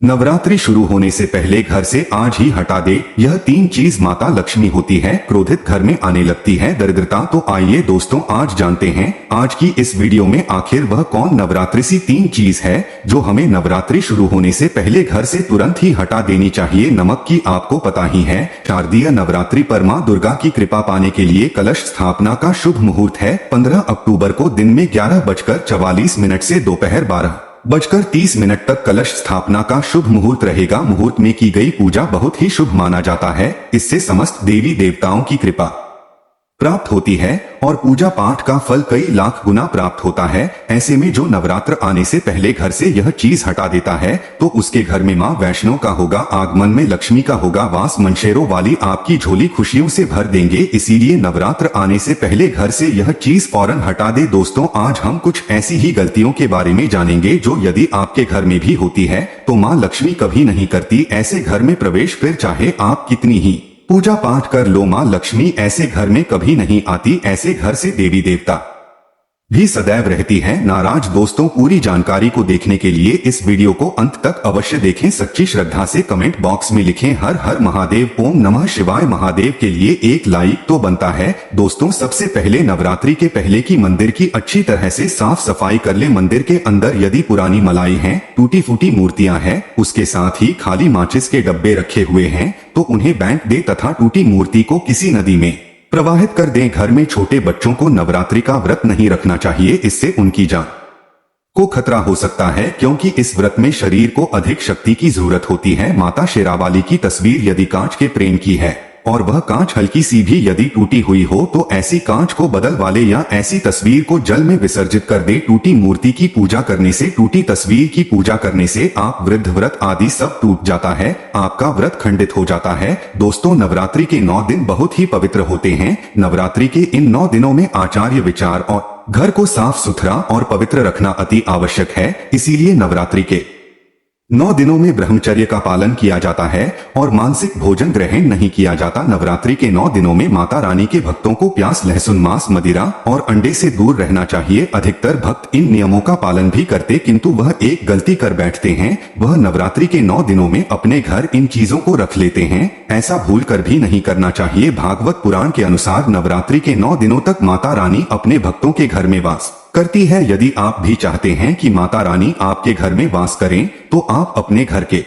नवरात्रि शुरू होने से पहले घर से आज ही हटा दे यह 3 चीज माता लक्ष्मी होती है। क्रोधित घर में आने लगती है दरिद्रता। तो आइए दोस्तों आज जानते हैं आज की इस वीडियो में आखिर वह कौन नवरात्रि सी 3 चीज है जो हमें नवरात्रि शुरू होने से पहले घर से तुरंत ही हटा देनी चाहिए। नमक की आपको पता ही है, शारदीय नवरात्रि पर माँ दुर्गा की कृपा पाने के लिए कलश स्थापना का शुभ मुहूर्त है 15 अक्टूबर को दिन में 11:44 से दोपहर 12:30 तक कलश स्थापना का शुभ मुहूर्त रहेगा। मुहूर्त में की गई पूजा बहुत ही शुभ माना जाता है। इससे समस्त देवी देवताओं की कृपा प्राप्त होती है और पूजा पाठ का फल कई लाख गुना प्राप्त होता है। ऐसे में जो नवरात्र आने से पहले घर से यह चीज हटा देता है तो उसके घर में माँ वैष्णो का होगा आगमन, में लक्ष्मी का होगा वास, मनशेरों वाली आपकी झोली खुशियों से भर देंगे। इसीलिए नवरात्र आने से पहले घर से यह चीज फौरन हटा दे। दोस्तों आज हम कुछ ऐसी ही गलतियों के बारे में जानेंगे जो यदि आपके घर में भी होती है तो माँ लक्ष्मी कभी नहीं करती ऐसे घर में प्रवेश। फिर चाहे आप कितनी ही पूजा पाठ कर लो, माँ लक्ष्मी ऐसे घर में कभी नहीं आती। ऐसे घर से देवी देवता भी सदैव रहती है नाराज। दोस्तों पूरी जानकारी को देखने के लिए इस वीडियो को अंत तक अवश्य देखें। सच्ची श्रद्धा से कमेंट बॉक्स में लिखें हर हर महादेव, ओम नमः शिवाय। महादेव के लिए एक लाइक तो बनता है। दोस्तों सबसे पहले नवरात्रि के पहले की मंदिर की अच्छी तरह से साफ सफाई कर ले। मंदिर के अंदर यदि पुरानी मलाई है, टूटी फूटी मूर्तियां हैं, उसके साथ ही खाली माचिस के डब्बे रखे हुए हैं तो उन्हें बैंक दे तथा टूटी मूर्ति को किसी नदी में प्रवाहित कर दें। घर में छोटे बच्चों को नवरात्रि का व्रत नहीं रखना चाहिए, इससे उनकी जान को खतरा हो सकता है क्योंकि इस व्रत में शरीर को अधिक शक्ति की जरूरत होती है। माता शेरावाली की तस्वीर यदि कांच के फ्रेम की है और वह कांच हल्की सी भी यदि टूटी हुई हो तो ऐसी कांच को बदल वाले या ऐसी तस्वीर को जल में विसर्जित कर दे। टूटी मूर्ति की पूजा करने से, टूटी तस्वीर की पूजा करने से आप वृद्ध व्रत आदि सब टूट जाता है, आपका व्रत खंडित हो जाता है। दोस्तों नवरात्रि के 9 दिन बहुत ही पवित्र होते हैं। नवरात्रि के इन 9 दिनों में आचार्य विचार और घर को साफ सुथरा और पवित्र रखना अति आवश्यक है। इसीलिए नवरात्रि के 9 दिनों में ब्रह्मचर्य का पालन किया जाता है और मांसिक भोजन ग्रहण नहीं किया जाता। नवरात्रि के 9 दिनों में माता रानी के भक्तों को प्याज, लहसुन, मांस, मदिरा और अंडे से दूर रहना चाहिए। अधिकतर भक्त इन नियमों का पालन भी करते किंतु वह एक गलती कर बैठते हैं, वह नवरात्रि के 9 दिनों में अपने घर इन चीजों को रख लेते हैं। ऐसा भूल कर भी नहीं करना चाहिए। भागवत पुराण के अनुसार नवरात्रि के 9 दिनों तक माता रानी अपने भक्तों के घर में वास करती है। यदि आप भी चाहते हैं कि माता रानी आपके घर में वास करें तो आप अपने घर के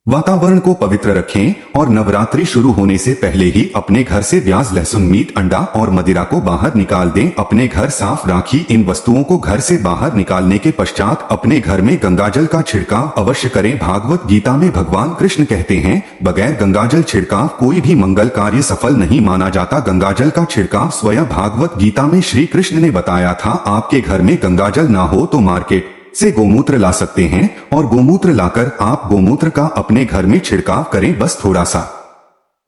वातावरण को पवित्र रखें और नवरात्रि शुरू होने से पहले ही अपने घर से प्याज, लहसुन, मीट, अंडा और मदिरा को बाहर निकाल दें। अपने घर साफ राखी। इन वस्तुओं को घर से बाहर निकालने के पश्चात अपने घर में गंगाजल का छिड़काव अवश्य करें। भागवत गीता में भगवान कृष्ण कहते हैं, बगैर गंगाजल छिड़काव कोई भी मंगल कार्य सफल नहीं माना जाता। गंगाजल का छिड़काव स्वयं भागवत गीता में श्री कृष्ण ने बताया था। आपके घर में गंगाजल ना हो तो मार्केट से गोमूत्र ला सकते हैं और गोमूत्र लाकर आप गोमूत्र का अपने घर में छिड़काव करें। बस थोड़ा सा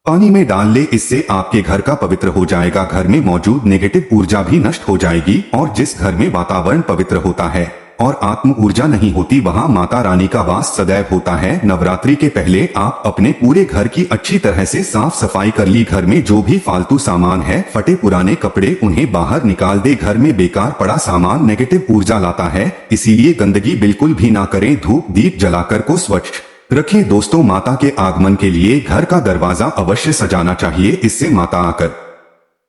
पानी में डाल ले, इससे आपके घर का पवित्र हो जाएगा। घर में मौजूद नेगेटिव ऊर्जा भी नष्ट हो जाएगी और जिस घर में वातावरण पवित्र होता है और आत्म ऊर्जा नहीं होती वहां माता रानी का वास सदैव होता है। नवरात्रि के पहले आप अपने पूरे घर की अच्छी तरह से साफ सफाई कर ली। घर में जो भी फालतू सामान है, फटे पुराने कपड़े, उन्हें बाहर निकाल दे। घर में बेकार पड़ा सामान नेगेटिव ऊर्जा लाता है, इसीलिए गंदगी बिल्कुल भी ना करें। धूप दीप जलाकर को स्वच्छ रखें। दोस्तों माता के आगमन के लिए घर का दरवाजा अवश्य सजाना चाहिए, इससे माता आकर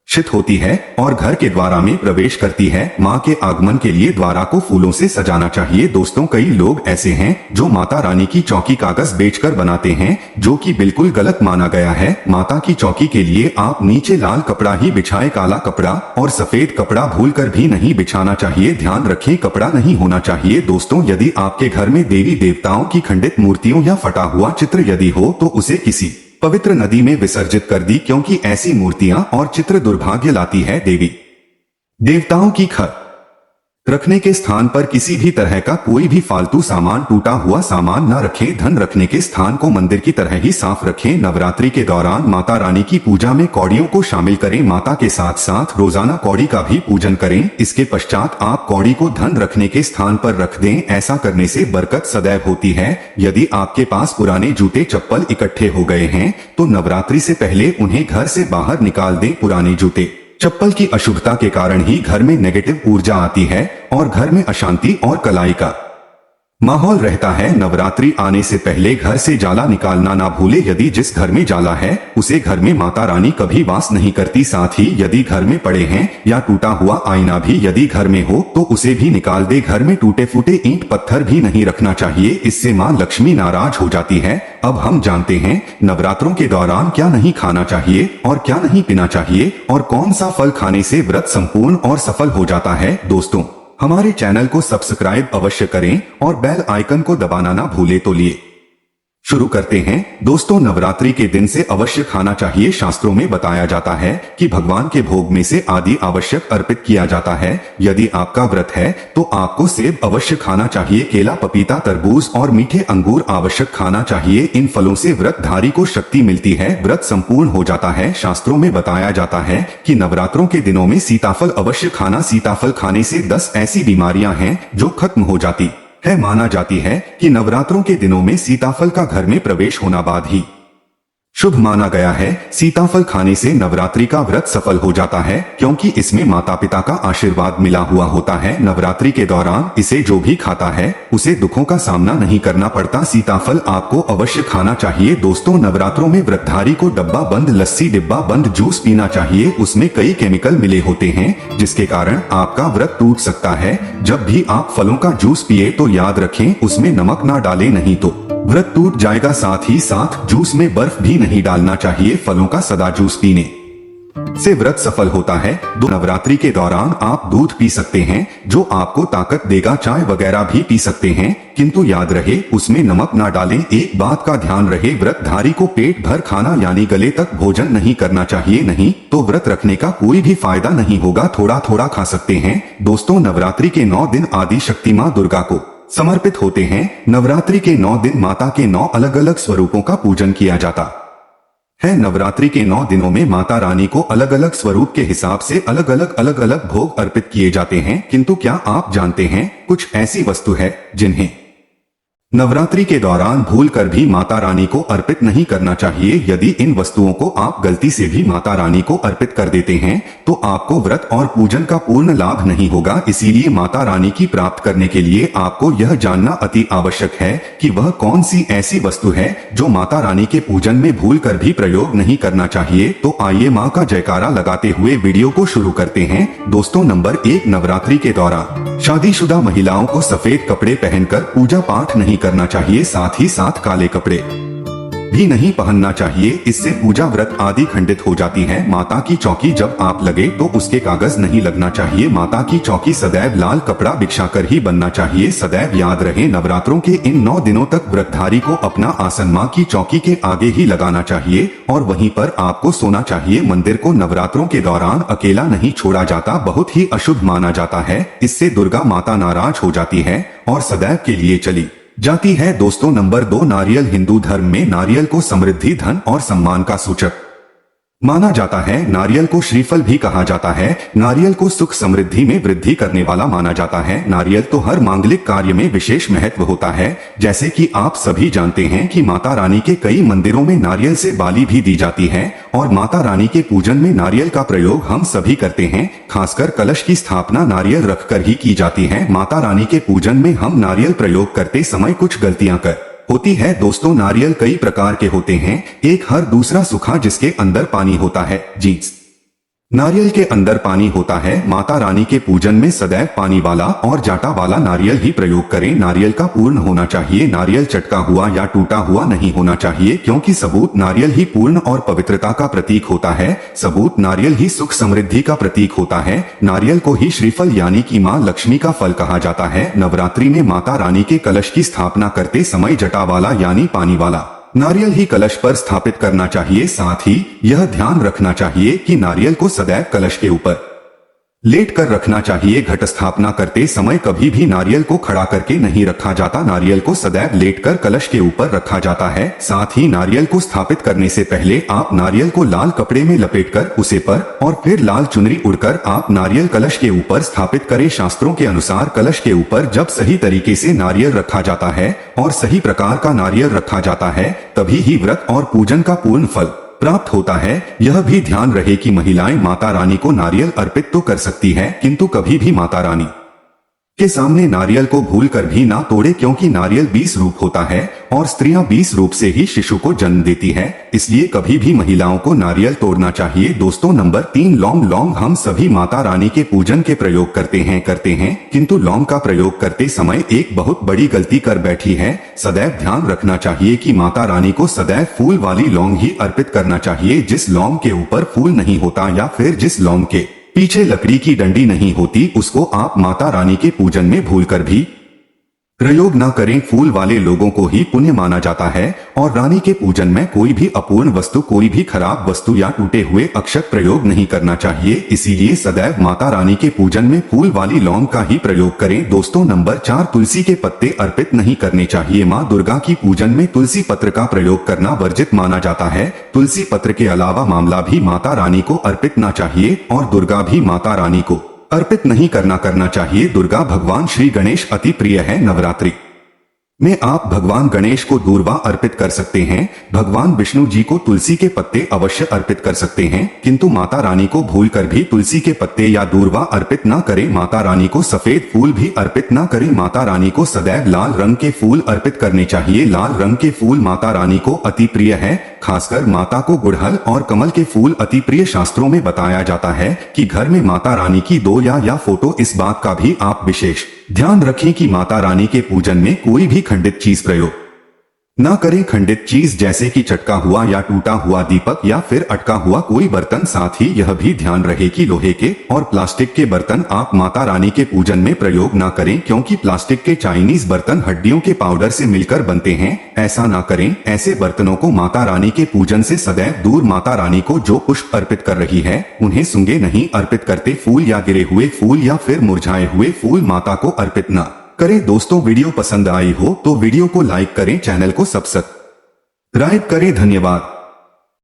शित होती है और घर के द्वारा में प्रवेश करती है। माँ के आगमन के लिए द्वारा को फूलों से सजाना चाहिए। दोस्तों कई लोग ऐसे हैं जो माता रानी की चौकी कागज बेचकर बनाते हैं, जो कि बिल्कुल गलत माना गया है। माता की चौकी के लिए आप नीचे लाल कपड़ा ही बिछाएं, काला कपड़ा और सफेद कपड़ा भूलकर भी नहीं बिछाना चाहिए। ध्यान रखें कपड़ा नहीं होना चाहिए। दोस्तों यदि आपके घर में देवी देवताओं की खंडित मूर्तियों या फटा हुआ चित्र यदि हो तो उसे किसी पवित्र नदी में विसर्जित कर दी, क्योंकि ऐसी मूर्तियां और चित्र दुर्भाग्य लाती है। देवी देवताओं की घर रखने के स्थान पर किसी भी तरह का कोई भी फालतू सामान, टूटा हुआ सामान न रखें। धन रखने के स्थान को मंदिर की तरह ही साफ रखें। नवरात्रि के दौरान माता रानी की पूजा में कौड़ियों को शामिल करें। माता के साथ साथ रोजाना कौड़ी का भी पूजन करें। इसके पश्चात आप कौड़ी को धन रखने के स्थान पर रख दें। ऐसा करने से बरकत सदैव होती है। यदि आपके पास पुराने जूते चप्पल इकट्ठे हो गए हैं तो नवरात्रि से पहले उन्हें घर से बाहर निकाल दें। पुराने जूते चप्पल की अशुभता के कारण ही घर में नेगेटिव ऊर्जा आती है और घर में अशांति और कलाई का माहौल रहता है। नवरात्रि आने से पहले घर से जाला निकालना ना भूले। यदि जिस घर में जाला है उसे घर में माता रानी कभी वास नहीं करती। साथ ही यदि घर में पड़े हैं या टूटा हुआ आईना भी यदि घर में हो तो उसे भी निकाल दे। घर में टूटे फूटे ईंट पत्थर भी नहीं रखना चाहिए, इससे माँ लक्ष्मी नाराज हो जाती है। अब हम जानते हैं नवरात्रों के दौरान क्या नहीं खाना चाहिए और क्या नहीं पीना चाहिए और कौन सा फल खाने से व्रत संपूर्ण और सफल हो जाता है। दोस्तों, हमारे चैनल को सब्सक्राइब अवश्य करें और बेल आइकन को दबाना ना भूले। तो लिए शुरू करते हैं। दोस्तों, नवरात्रि के दिन से अवश्य खाना चाहिए। शास्त्रों में बताया जाता है कि भगवान के भोग में से आदि आवश्यक अर्पित किया जाता है। यदि आपका व्रत है तो आपको सेब अवश्य खाना चाहिए। केला, पपीता, तरबूज और मीठे अंगूर आवश्यक खाना चाहिए। इन फलों से व्रतधारी को शक्ति मिलती है, व्रत संपूर्ण हो जाता है। शास्त्रों में बताया जाता है कि नवरात्रों के दिनों में सीताफल अवश्य खाना। सीताफल खाने से 10 ऐसी बीमारियां हैं जो खत्म हो जाती है। माना जाती है कि नवरात्रों के दिनों में सीताफल का घर में प्रवेश होना बाद ही शुभ माना गया है। सीताफल खाने से नवरात्रि का व्रत सफल हो जाता है क्योंकि इसमें माता पिता का आशीर्वाद मिला हुआ होता है। नवरात्रि के दौरान इसे जो भी खाता है उसे दुखों का सामना नहीं करना पड़ता। सीताफल आपको अवश्य खाना चाहिए। दोस्तों, नवरात्रों में व्रतधारी को डब्बा बंद लस्सी, डिब्बा बंद जूस पीना चाहिए। उसमें कई केमिकल मिले होते हैं जिसके कारण आपका व्रत टूट सकता है। जब भी आप फलों का जूस पिए तो याद रखें उसमें नमक ना डालें, नहीं तो व्रत टूट जाएगा। साथ ही साथ जूस में बर्फ भी नहीं डालना चाहिए। फलों का सदा जूस पीने से व्रत सफल होता है। नवरात्रि के दौरान आप दूध पी सकते हैं जो आपको ताकत देगा। चाय वगैरह भी पी सकते हैं, किंतु याद रहे उसमें नमक ना डालें। एक बात का ध्यान रहे, व्रतधारी को पेट भर खाना यानी गले तक भोजन नहीं करना चाहिए, नहीं तो व्रत रखने का कोई भी फायदा नहीं होगा। थोड़ा थोड़ा खा सकते हैं। दोस्तों, नवरात्रि के 9 दिन आदि शक्ति माँ दुर्गा को समर्पित होते हैं। नवरात्रि के 9 दिन माता के 9 अलग अलग स्वरूपों का पूजन किया जाता है। नवरात्रि के 9 दिनों में माता रानी को अलग अलग स्वरूप के हिसाब से अलग अलग भोग अर्पित किए जाते हैं। किंतु क्या आप जानते हैं कुछ ऐसी वस्तु है जिन्हें नवरात्रि के दौरान भूल कर भी माता रानी को अर्पित नहीं करना चाहिए। यदि इन वस्तुओं को आप गलती से भी माता रानी को अर्पित कर देते हैं तो आपको व्रत और पूजन का पूर्ण लाभ नहीं होगा। इसीलिए माता रानी की प्राप्त करने के लिए आपको यह जानना अति आवश्यक है कि वह कौन सी ऐसी वस्तु है जो माता रानी के पूजन में भूल कर भी प्रयोग नहीं करना चाहिए। तो आइए माँ का जयकारा लगाते हुए वीडियो को शुरू करते हैं। दोस्तों, नंबर 1, नवरात्रि के दौरान शादीशुदा महिलाओं को सफेद कपड़े पहनकर पूजा पाठ नहीं करना चाहिए। साथ ही साथ काले कपड़े भी नहीं पहनना चाहिए, इससे पूजा व्रत आदि खंडित हो जाती है। माता की चौकी जब आप लगे तो उसके कागज नहीं लगना चाहिए। माता की चौकी सदैव लाल कपड़ा बिछाकर ही बनना चाहिए। सदैव याद रहे, नवरात्रों के इन 9 दिनों तक व्रतधारी को अपना आसन माँ की चौकी के आगे ही लगाना चाहिए और वहीं पर आपको सोना चाहिए। मंदिर को नवरात्रों के दौरान अकेला नहीं छोड़ा जाता, बहुत ही अशुभ माना जाता है। इससे दुर्गा माता नाराज हो जाती है और सदैव के लिए चली जाती है। दोस्तों, नंबर 2, नारियल। हिंदू धर्म में नारियल को समृद्धि, धन और सम्मान का सूचक माना जाता है। नारियल को श्रीफल भी कहा जाता है। नारियल को सुख समृद्धि में वृद्धि करने वाला माना जाता है। नारियल तो हर मांगलिक कार्य में विशेष महत्व होता है। जैसे कि आप सभी जानते हैं कि माता रानी के कई मंदिरों में नारियल से बाली भी दी जाती है और माता रानी के पूजन में नारियल का प्रयोग हम सभी करते हैं। खासकर कलश की स्थापना नारियल रखकर ही की जाती है। माता रानी के पूजन में हम नारियल प्रयोग करते समय कुछ गलतियां कर होती है। दोस्तों, नारियल कई प्रकार के होते हैं। एक हर, दूसरा सूखा जिसके अंदर पानी होता है। जींस नारियल के अंदर पानी होता है। माता रानी के पूजन में सदैव पानी वाला और जाटा वाला नारियल ही प्रयोग करें। नारियल का पूर्ण होना चाहिए। नारियल चटका हुआ या टूटा हुआ नहीं होना चाहिए क्योंकि सबूत नारियल ही पूर्ण और पवित्रता का प्रतीक होता है। सबूत नारियल ही सुख समृद्धि का प्रतीक होता है। नारियल को ही श्रीफल यानी कि माँ लक्ष्मी का फल कहा जाता है। नवरात्रि में माता रानी के कलश की स्थापना करते समय जटा वाला यानी पानी वाला नारियल ही कलश पर स्थापित करना चाहिए। साथ ही यह ध्यान रखना चाहिए कि नारियल को सदैव कलश के ऊपर लेट कर रखना चाहिए। घट स्थापना करते समय कभी भी नारियल को खड़ा करके नहीं रखा जाता। नारियल को सदैव लेट कर कलश के ऊपर रखा जाता है। साथ ही नारियल को स्थापित करने से पहले आप नारियल को लाल कपड़े में लपेटकर उसे पर और फिर लाल चुनरी उड़कर आप नारियल कलश के ऊपर स्थापित करें। शास्त्रों के अनुसार कलश के ऊपर जब सही तरीके से नारियल रखा जाता है और सही प्रकार का नारियल रखा जाता है तभी ही व्रत और पूजन का पूर्ण फल प्राप्त होता है। यह भी ध्यान रहे कि महिलाएं माता रानी को नारियल अर्पित तो कर सकती है किंतु कभी भी माता रानी के सामने नारियल को भूलकर भी ना तोड़े, क्योंकि नारियल 20 रूप होता है और स्त्रियां 20 रूप से ही शिशु को जन्म देती है, इसलिए कभी भी महिलाओं को नारियल तोड़ना चाहिए। दोस्तों नंबर 3 लौंग। लौंग हम सभी माता रानी के पूजन के प्रयोग करते हैं, किंतु लौंग का प्रयोग करते समय एक बहुत बड़ी गलती कर बैठी है। सदैव ध्यान रखना चाहिए कि माता रानी को सदैव फूल वाली लौंग ही अर्पित करना चाहिए। जिस लौंग के ऊपर फूल नहीं होता या फिर जिस लौंग के पीछे लकड़ी की डंडी नहीं होती, उसको आप माता रानी के पूजन में भूलकर भी प्रयोग न करें। फूल वाले लोगों को ही पुण्य माना जाता है और रानी के पूजन में कोई भी अपूर्ण वस्तु, कोई भी खराब वस्तु या टूटे हुए अक्षत प्रयोग नहीं करना चाहिए। इसीलिए सदैव माता रानी के पूजन में फूल वाली लौंग का ही प्रयोग करें। दोस्तों नंबर 4 तुलसी के पत्ते अर्पित नहीं करने चाहिए। माँ दुर्गा की पूजन में तुलसी पत्र का प्रयोग करना वर्जित माना जाता है। तुलसी पत्र के अलावा मामला भी माता रानी को अर्पित ना चाहिए और दुर्गा भी माता रानी को अर्पित नहीं करना चाहिए। दुर्गा भगवान श्री गणेश अति प्रिय है। नवरात्रि में आप भगवान गणेश को दूर्वा अर्पित कर सकते हैं। भगवान विष्णु जी को तुलसी के पत्ते अवश्य अर्पित कर सकते हैं, किंतु माता रानी को भूलकर भी तुलसी के पत्ते या दूर्वा अर्पित ना करें। माता रानी को सफेद फूल भी अर्पित ना करें। माता रानी को सदैव लाल रंग के फूल अर्पित करने चाहिए। लाल रंग के फूल माता रानी को अति प्रिय है। खासकर माता को गुड़हल और कमल के फूल अति प्रिय। शास्त्रों में बताया जाता है कि घर में माता रानी की दो या फोटो। इस बात का भी आप विशेष ध्यान रखें कि माता रानी के पूजन में कोई भी खंडित चीज प्रयोग ना करें। खंडित चीज जैसे कि चटका हुआ या टूटा हुआ दीपक या फिर अटका हुआ कोई बर्तन। साथ ही यह भी ध्यान रहे कि लोहे के और प्लास्टिक के बर्तन आप माता रानी के पूजन में प्रयोग ना करें, क्योंकि प्लास्टिक के चाइनीज बर्तन हड्डियों के पाउडर से मिलकर बनते हैं। ऐसा ना करें। ऐसे बर्तनों को माता रानी के पूजन से सदैव दूर। माता रानी को जो पुष्प अर्पित कर रही है उन्हें सूंगे नहीं अर्पित करते। फूल या गिरे हुए फूल या फिर मुरझाए हुए फूल माता को अर्पित न करें। दोस्तों वीडियो पसंद आई हो तो वीडियो को लाइक करें, चैनल को सब्सक्राइब करें। धन्यवाद।